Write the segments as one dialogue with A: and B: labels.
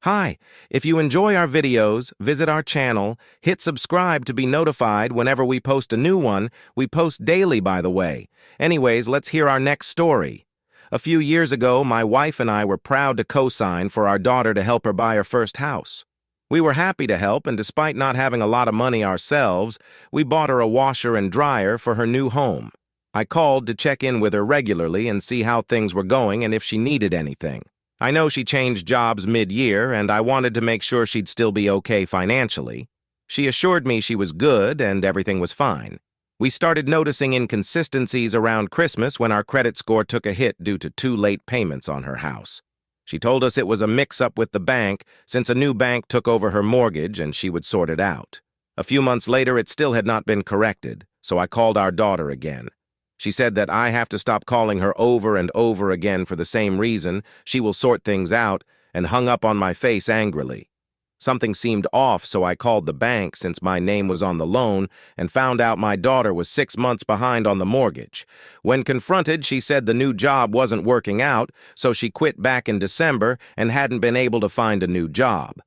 A: Hi, if you enjoy our videos, visit our channel, hit subscribe to be notified whenever we post a new one. We post daily, by the way. Anyways, let's hear our next story. A few years ago, my wife and I were proud to co-sign for our daughter to help her buy her first house. We were happy to help, and despite not having a lot of money ourselves, we bought her a washer and dryer for her new home. I called to check in with her regularly and see how things were going and if she needed anything. I know she changed jobs mid-year, and I wanted to make sure she'd still be okay financially. She assured me she was good and everything was fine. We started noticing inconsistencies around Christmas when our credit score took a hit due to 2 late payments on her house. She told us it was a mix-up with the bank since a new bank took over her mortgage and she would sort it out. A few months later, it still had not been corrected, so I called our daughter again. She said that I have to stop calling her over and over again for the same reason. She will sort things out, and hung up on my face angrily. Something seemed off, so I called the bank since my name was on the loan and found out my daughter was 6 months behind on the mortgage. When confronted, she said the new job wasn't working out, so she quit back in December and hadn't been able to find a new job.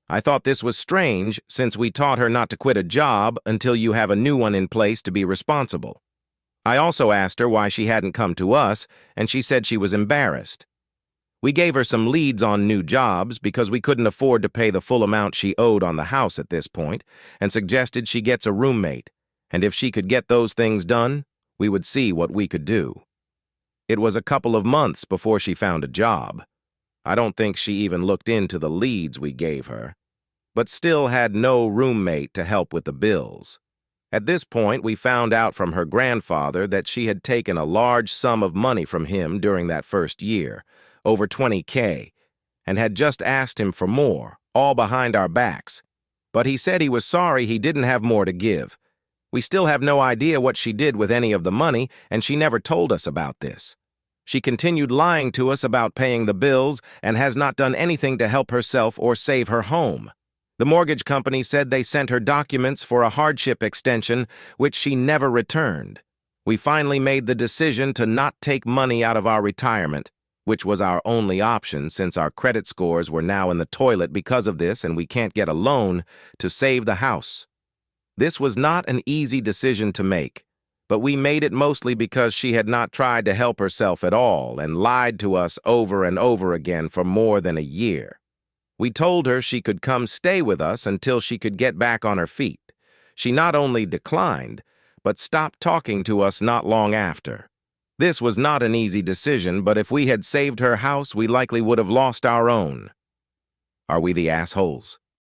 A: I thought this was strange since we taught her not to quit a job until you have a new one in place to be responsible. I also asked her why she hadn't come to us, and she said she was embarrassed. We gave her some leads on new jobs because we couldn't afford to pay the full amount she owed on the house at this point, and suggested she gets a roommate, and if she could get those things done, we would see what we could do. It was a couple of months before she found a job. I don't think she even looked into the leads we gave her, but still had no roommate to help with the bills. At this point, we found out from her grandfather that she had taken a large sum of money from him during that first year, over $20,000, and had just asked him for more, all behind our backs. But he said he was sorry he didn't have more to give. We still have no idea what she did with any of the money, and she never told us about this. She continued lying to us about paying the bills and has not done anything to help herself or save her home. The mortgage company said they sent her documents for a hardship extension, which she never returned. We finally made the decision to not take money out of our retirement, which was our only option since our credit scores were now in the toilet because of this and we can't get a loan to save the house. This was not an easy decision to make, but we made it mostly because she had not tried to help herself at all and lied to us over and over again for more than a year. We told her she could come stay with us until she could get back on her feet. She not only declined, but stopped talking to us not long after. This was not an easy decision, but if we had saved her house, we likely would have lost our own. Are we the assholes?